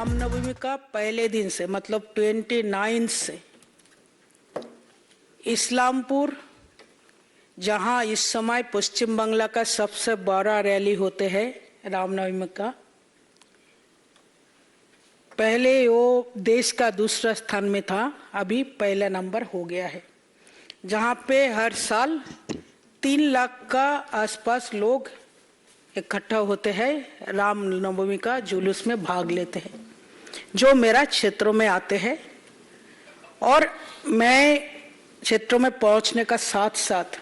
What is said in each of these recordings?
रामनवमी का पहले दिन से मतलब 29 से इस्लामपुर, जहां इस समय पश्चिम बंगाल का सबसे बड़ा रैली होते हैं रामनवमी का, पहले वो देश का दूसरा स्थान में था, अभी पहला नंबर हो गया है, जहां पे हर साल 3 लाख का आसपास लोग इकट्ठा होते हैं, रामनवमी का जुलूस में भाग लेते हैं, जो मेरा क्षेत्रों में आते हैं। और मैं क्षेत्रों में पहुंचने का साथ साथ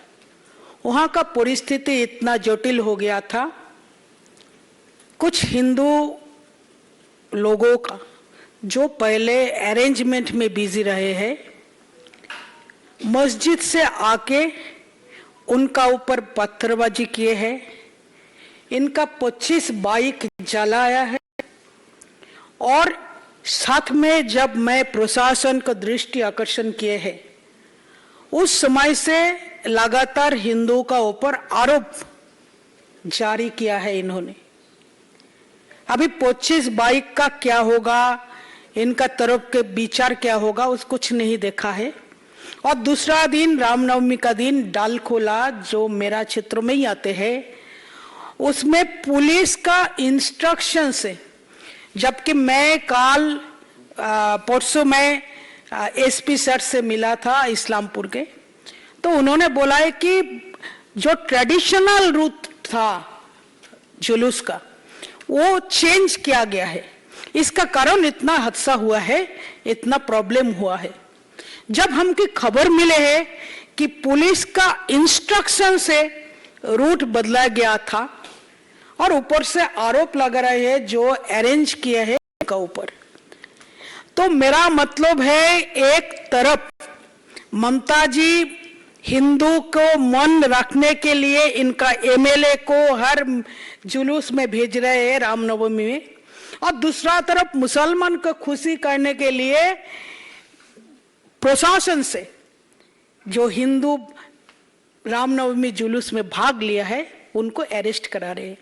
वहां का परिस्थिति इतना जटिल हो गया था। कुछ हिंदू लोगों का जो पहले अरेंजमेंट में बिजी रहे हैं, मस्जिद से आके उनका ऊपर पत्थरबाजी किए हैं, इनका 25 बाइक जलाया है। और साथ में जब मैं प्रशासन को दृष्टि आकर्षण किए हैं, उस समय से लगातार हिंदुओं का ऊपर आरोप जारी किया है इन्होंने। अभी 25 बाइक का क्या होगा, इनका तरफ के विचार क्या होगा, उस कुछ नहीं देखा है। और दूसरा दिन रामनवमी का दिन डालखोला, जो मेरा क्षेत्र में ही आते हैं, उसमें पुलिस का इंस्ट्रक्शन से, जबकि मैं काल परसों में एसपी सर से मिला था इस्लामपुर के, तो उन्होंने बोला है कि जो ट्रेडिशनल रूट था जुलूस का वो चेंज किया गया है। इसका कारण इतना हादसा हुआ है, इतना प्रॉब्लम हुआ है। जब हमकी खबर मिले है कि पुलिस का इंस्ट्रक्शन से रूट बदला गया था और ऊपर से आरोप लगा रहे हैं जो अरेंज किए हैं उनका ऊपर, तो मेरा मतलब है एक तरफ ममता जी हिंदू को मन रखने के लिए इनका एमएलए को हर जुलूस में भेज रहे हैं रामनवमी में, और दूसरा तरफ मुसलमान को खुशी करने के लिए प्रशासन से जो हिंदू रामनवमी जुलूस में भाग लिया है उनको अरेस्ट करा रहे हैं।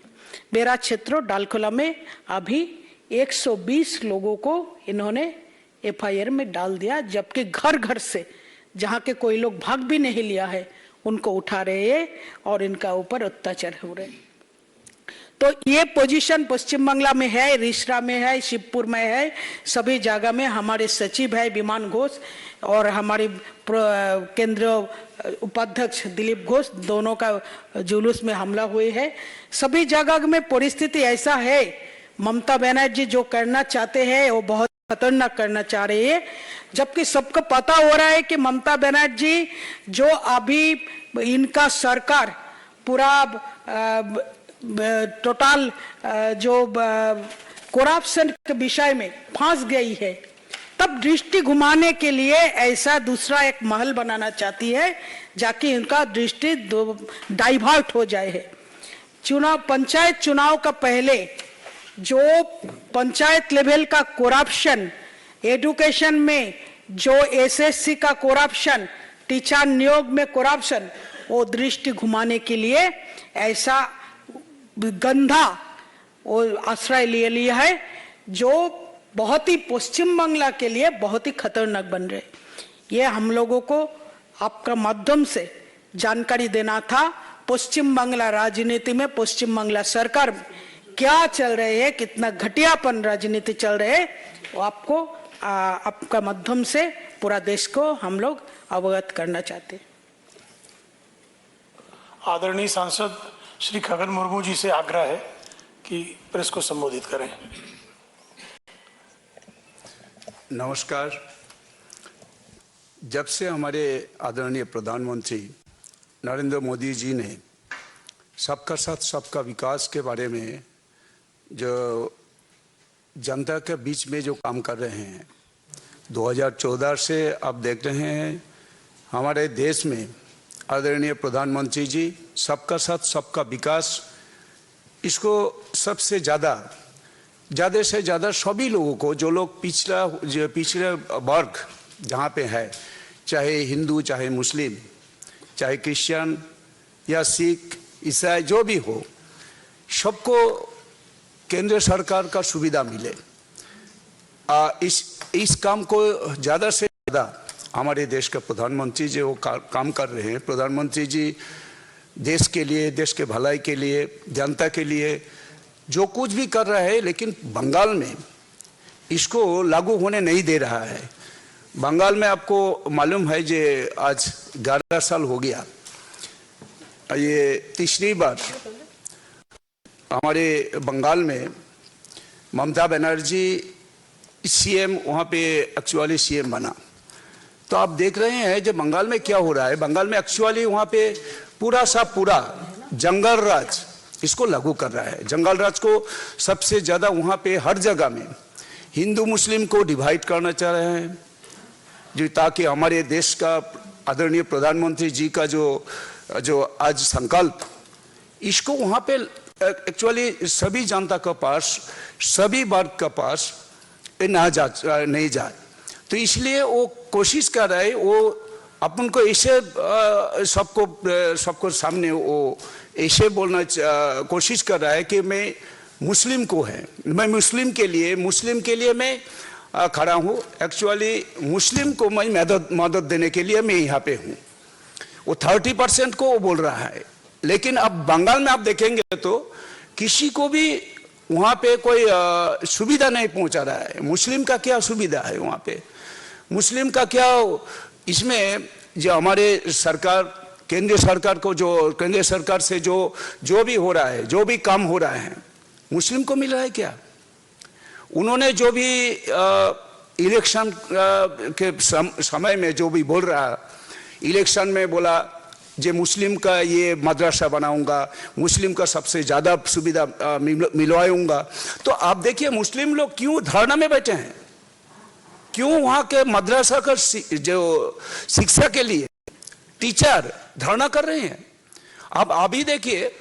मेरा क्षेत्र डालखोला में अभी 120 लोगों को इन्होंने एफआईआर में डाल दिया, जबकि घर घर से जहां के कोई लोग भाग भी नहीं लिया है उनको उठा रहे हैं और इनका ऊपर अत्याचार हो रहे हैं। तो ये पोजीशन पश्चिम बंगाल में है, रिसरा में है, शिवपुर में है, सभी जगह में हमारे सचिव है विमान घोष और हमारे केंद्रीय उपाध्यक्ष दिलीप घोष, दोनों का जुलूस में हमला हुए है। सभी जगह में परिस्थिति ऐसा है, ममता बनर्जी जो करना चाहते हैं वो बहुत खतरनाक करना चाह रही है, जबकि सबको पता हो रहा है कि ममता बनर्जी जो अभी इनका सरकार पूरा टोटल जो करप्शन के विषय में फंस गई है, तब दृष्टि घुमाने के लिए ऐसा दूसरा एक महल बनाना चाहती है जाकि इनका दृष्टि डाइवर्ट हो जाए है। पंचायत चुनाव का पहले जो पंचायत लेवल का करप्शन, एजुकेशन में जो एसएससी का करप्शन, टीचर नियोग में करप्शन, वो दृष्टि घुमाने के लिए ऐसा गंदा आश्रय ले लिया है जो बहुत ही पश्चिम बंगाल के लिए बहुत ही खतरनाक बन रहे। ये हम लोगों को आपका माध्यम से जानकारी देना था, पश्चिम बंगाल राजनीति में, पश्चिम बंगाल सरकार क्या चल रहे है, कितना घटियापन राजनीति चल रहे है, वो आपको आपका माध्यम से पूरा देश को हम लोग अवगत करना चाहते हैं। आदरणीय सांसद श्री खगन मुर्मू जी से आग्रह है कि प्रेस को संबोधित करें। नमस्कार। जब से हमारे आदरणीय प्रधानमंत्री नरेंद्र मोदी जी ने सबका साथ सबका विकास के बारे में जो जनता के बीच में जो काम कर रहे हैं, 2014 से आप देख रहे हैं हमारे देश में आदरणीय प्रधानमंत्री जी सबका साथ सबका विकास, इसको सबसे ज़्यादा से ज़्यादा सभी लोगों को, जो लोग पिछड़े वर्ग जहाँ पे है, चाहे हिंदू, चाहे मुस्लिम, चाहे क्रिश्चियन या सिख, ईसाई, जो भी हो, सबको केंद्र सरकार का सुविधा मिले। इस काम को ज़्यादा से ज़्यादा हमारे देश के प्रधानमंत्री जी वो काम कर रहे हैं। प्रधानमंत्री जी देश के लिए, देश के भलाई के लिए, जनता के लिए जो कुछ भी कर रहा है, लेकिन बंगाल में इसको लागू होने नहीं दे रहा है। बंगाल में आपको मालूम है जे आज 11 साल हो गया, ये तीसरी बार हमारे बंगाल में ममता बनर्जी सीएम वहाँ पे एक्चुअली सीएम बना। तो आप देख रहे हैं जो बंगाल में क्या हो रहा है। बंगाल में एक्चुअली वहाँ पे पूरा सा पूरा जंगल राज इसको लागू कर रहा है। जंगल राज को सबसे ज़्यादा वहाँ पे हर जगह में हिंदू मुस्लिम को डिवाइड करना चाह रहे हैं, जो ताकि हमारे देश का आदरणीय प्रधानमंत्री जी का जो आज संकल्प, इसको वहाँ पे एक्चुअली सभी जनता के पास, सभी वर्ग के पास नहीं जाए। तो इसलिए वो कोशिश कर रहे, वो अपन को ऐसे सबको सामने वो ऐसे बोलना कोशिश कर रहा है कि मैं मुस्लिम को है, मैं मुस्लिम के लिए मैं खड़ा हूँ। एक्चुअली मुस्लिम को मैं मदद देने के लिए मैं यहाँ पे हूँ। वो 30% को वो बोल रहा है। लेकिन अब बंगाल में आप देखेंगे तो किसी को भी वहाँ पे कोई सुविधा नहीं पहुँचा रहा है। मुस्लिम का क्या सुविधा है वहाँ पे, मुस्लिम का क्या इसमें जो हमारे सरकार, केंद्रीय सरकार को, जो केंद्रीय सरकार से जो भी हो रहा है, जो भी काम हो रहा है, मुस्लिम को मिल रहा है क्या? उन्होंने जो भी इलेक्शन के समय में जो भी बोल रहा, इलेक्शन में बोला जे मुस्लिम का ये मदरसा बनाऊंगा, मुस्लिम का सबसे ज़्यादा सुविधा मिलवाऊंगा। तो आप देखिए मुस्लिम लोग क्यों धरना में बैठे हैं, क्यों वहाँ के मदरसा का जो शिक्षा के लिए टीचर धरना कर रहे हैं। अब अभी देखिए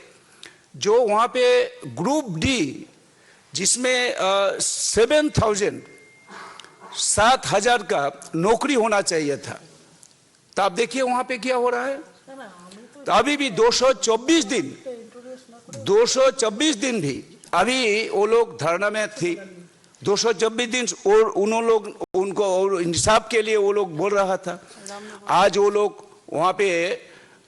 जो वहाँ पे ग्रुप डी जिसमें 7,000 का नौकरी होना चाहिए था, तो आप देखिए वहाँ पे क्या हो रहा है। तो अभी भी 224 दिन भी अभी वो लोग धरना में थी। 224 दिन और उनको और इंसाफ के लिए वो लोग बोल रहा था। आज वो लोग वहाँ पे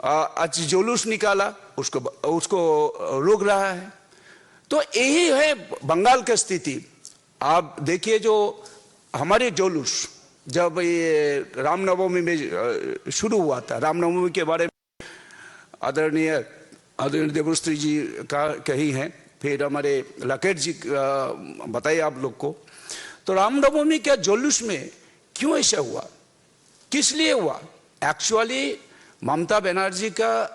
आज जुलूस निकाला, उसको रोक रहा है। तो यही है बंगाल की स्थिति। आप देखिए जो हमारे जुलूस जब ये रामनवमी में शुरू हुआ था, रामनवमी के बारे में आदरणीय देवश्री जी का कही है, फिर हमारे लकेट जी बताइए आप लोग को। तो रामनवमी के जुलूस में क्यों ऐसा हुआ, किस लिए हुआ? एक्चुअली ममता बनर्जी का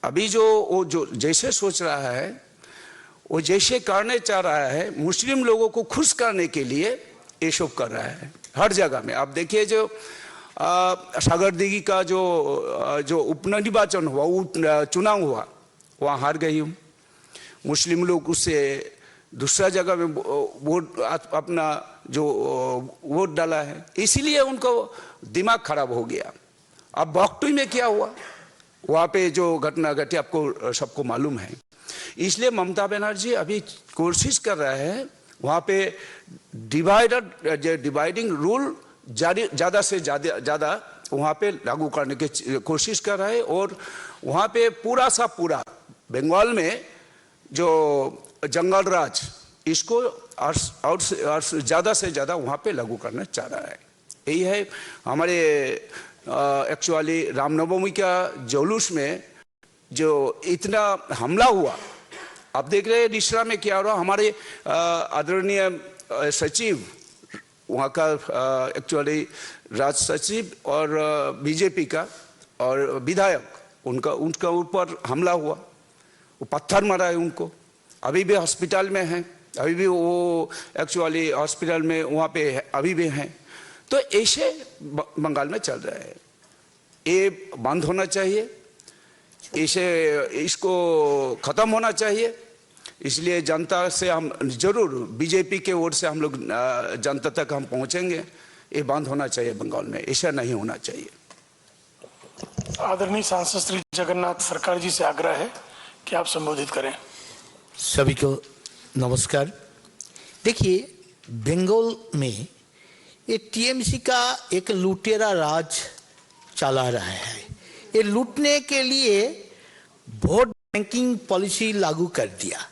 अभी वो जो जैसे सोच रहा है, वो जैसे करने चाह रहा है, मुस्लिम लोगों को खुश करने के लिए ये सब कर रहा है हर जगह में। आप देखिए जो सागरदिघी का जो उपनिर्वाचन हुआ, चुनाव हुआ, वहाँ हार गई हूँ। मुस्लिम लोग उससे दूसरा जगह में वोट अपना जो वोट डाला है, इसीलिए उनको दिमाग खराब हो गया। अब बख्तुई में क्या हुआ, वहाँ पे जो घटना घटी आपको सबको मालूम है। इसलिए ममता बनर्जी अभी कोशिश कर रहा है वहाँ पे डिवाइडिंग रूल ज़्यादा से ज़्यादा वहाँ पे लागू करने की कोशिश कर रहा है। और वहाँ पे पूरा सा पूरा बंगाल में जो जंगल राज, इसको और ज़्यादा से ज़्यादा वहाँ पे लागू करना चाह रहा है। यही है हमारे एक्चुअली रामनवमी का जुलूस में जो इतना हमला हुआ। आप देख रहे हैं रिश्रा में क्या हो रहा। हमारे आदरणीय सचिव वहाँ का एक्चुअली राज सचिव और बीजेपी का और विधायक उनका ऊपर हमला हुआ, वो पत्थर मारा है उनको। अभी भी हॉस्पिटल में हैं, अभी भी वो एक्चुअली हॉस्पिटल में वहाँ पे अभी भी हैं। तो ऐसे बंगाल में चल रहा है। ये बंद होना चाहिए, इसको ख़त्म होना चाहिए। इसलिए जनता से हम जरूर, बीजेपी के ओर से हम लोग जनता तक हम पहुंचेंगे। ये बंद होना चाहिए बंगाल में, ऐसा नहीं होना चाहिए। आदरणीय सांसद श्री जगन्नाथ सरकार जी से आग्रह है कि आप संबोधित करें। सभी को नमस्कार। देखिए, बंगाल में ये टीएमसी का एक लुटेरा राज चला रहा है। ये लूटने के लिए वोट बैंकिंग पॉलिसी लागू कर दिया।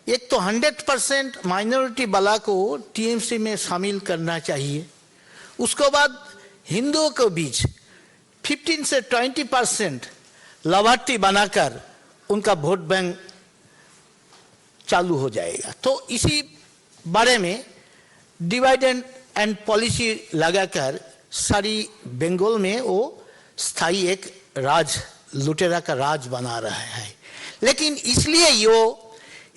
एक तो 100% माइनॉरिटी वाला को टीएमसी में शामिल करना चाहिए। उसके बाद हिंदुओं के बीच 15 से 20% लाभार्थी बनाकर उनका वोट बैंक चालू हो जाएगा। तो इसी बारे में डिवाइड एंड पॉलिसी लगाकर सारी बंगाल में वो स्थायी एक राज, लुटेरा का राज बना रहा है। लेकिन इसलिए यो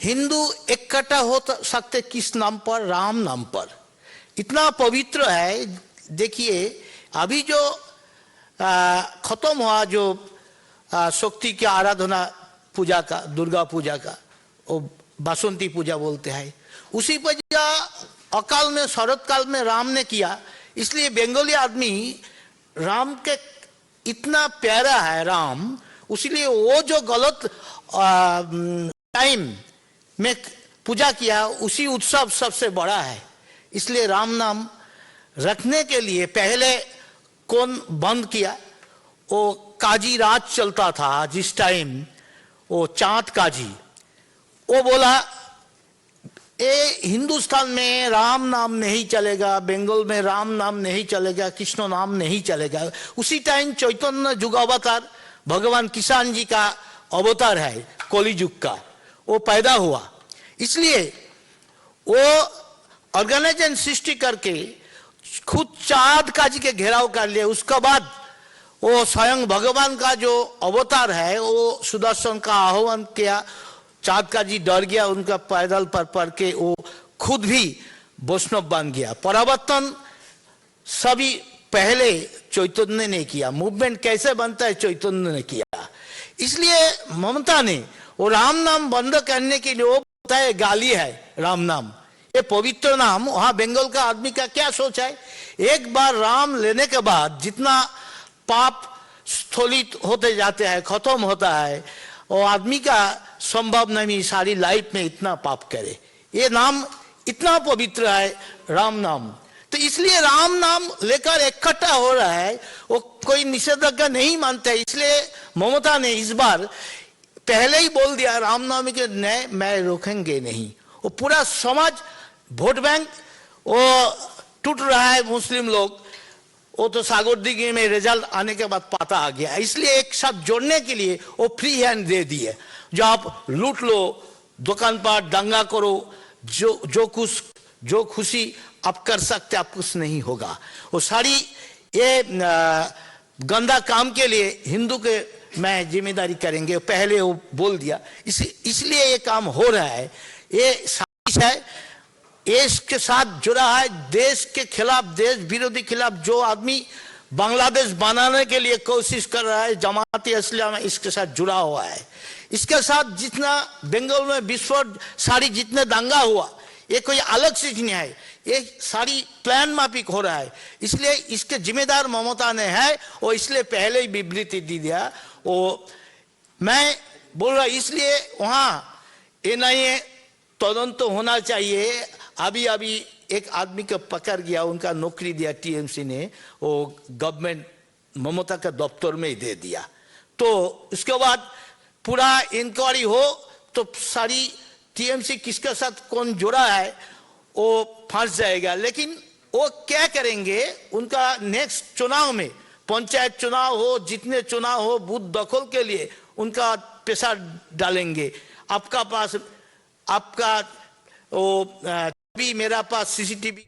हिंदू इकट्ठा हो सकते किस नाम पर? राम नाम पर। इतना पवित्र है। देखिए अभी जो खत्म हुआ जो शक्ति की आराधना पूजा का, दुर्गा पूजा का, वो बासंती पूजा बोलते हैं, उसी पूजा अकाल में, शरद काल में राम ने किया। इसलिए बंगाली आदमी राम के इतना प्यारा है राम, इसलिए वो जो गलत टाइम में पूजा किया, उसी उत्सव सबसे बड़ा है। इसलिए राम नाम रखने के लिए पहले कौन बंद किया? वो काजी राज चलता था जिस टाइम, वो चांद काजी, वो बोला ये हिंदुस्तान में राम नाम नहीं चलेगा, बंगाल में राम नाम नहीं चलेगा, कृष्ण नाम नहीं चलेगा। उसी टाइम चैतन्य युग अवतार भगवान किसान जी का अवतार है, कली युग का, वो पैदा हुआ। इसलिए वो ऑर्गेनाइजेशन सृष्टि करके खुद चांद काजी के घेराव कर लिया। उसके बाद वो स्वयं भगवान का जो अवतार है वो सुदर्शन का आह्वान किया। चांद काजी डर गया, उनका पैदल पर पढ़ के वो खुद भी वैष्णव बन गया। परिवर्तन सभी पहले चैतन्य ने किया। मूवमेंट कैसे बनता है? चैतन्य ने किया। इसलिए ममता ने वो राम नाम बंद करने के लिए, वो बोलता है गाली है राम नाम, ये पवित्र नाम। वहां बंगाल का आदमी का क्या सोच है? एक बार राम लेने के बाद जितना पाप स्थलित होते जाते हैं, खत्म होता है, और आदमी का संभव नहीं सारी लाइफ में इतना पाप करे। ये नाम इतना पवित्र है राम नाम। तो इसलिए राम नाम लेकर इकट्ठा हो रहा है, वो कोई निषेधाज्ञा नहीं मानता है। इसलिए ममता ने इस बार पहले ही बोल दिया राम नाम के नए मैं रोकेंगे नहीं। वो पूरा समाज वोट बैंक वो टूट रहा है। मुस्लिम लोग वो तो सागरदिघी में रिजल्ट आने के बाद पता आ गया। इसलिए एक साथ जोड़ने के लिए वो फ्री हैंड दे दिए, जो आप लूट लो, दुकान पर दंगा करो, जो खुशी आप कर सकते, आप कुछ नहीं होगा। वो सारी ये गंदा काम के लिए हिंदू के मैं जिम्मेदारी करेंगे, पहले वो बोल दिया। इसलिए ये काम हो रहा है। ये साजिश है, देश के साथ जुड़ा है, देश के खिलाफ, देश विरोधी खिलाफ जो आदमी बांग्लादेश बनाने के लिए कोशिश कर रहा है, जमात इस्लाम इसके साथ जुड़ा हुआ है। इसके साथ जितना बंगाल में विस्फोट, सारी जितने दंगा हुआ, ये कोई अलग चीज नहीं है, ये सारी प्लान माफिक हो रहा है। इसलिए इसके जिम्मेदार ममता ने है, और इसलिए पहले ही विबृति दी दिया। वो मैं बोल रहा, इसलिए वहां एनआईए तदंत होना चाहिए। अभी एक आदमी को पकड़ गया, उनका नौकरी दिया टीएमसी ने, वो गवर्नमेंट ममता के दफ्तर में ही दे दिया। तो उसके बाद पूरा इंक्वायरी हो तो सारी टीएमसी किसके साथ कौन जुड़ा है वो फंस जाएगा। लेकिन वो क्या करेंगे? उनका नेक्स्ट चुनाव में, पंचायत चुनाव हो, जितने चुनाव हो, बूथ दखल के लिए उनका पैसा डालेंगे। आपका पास आपका वो भी, मेरा पास CCTV.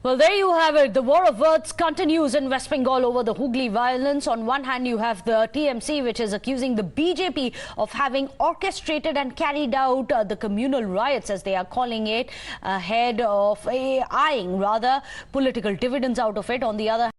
Well, there you have it. The war of words continues in West Bengal over the Hooghly violence. On one hand, you have the TMC, which is accusing the BJP of having orchestrated and carried out the communal riots, as they are calling it, ahead of eyeing rather political dividends out of it. On the other hand,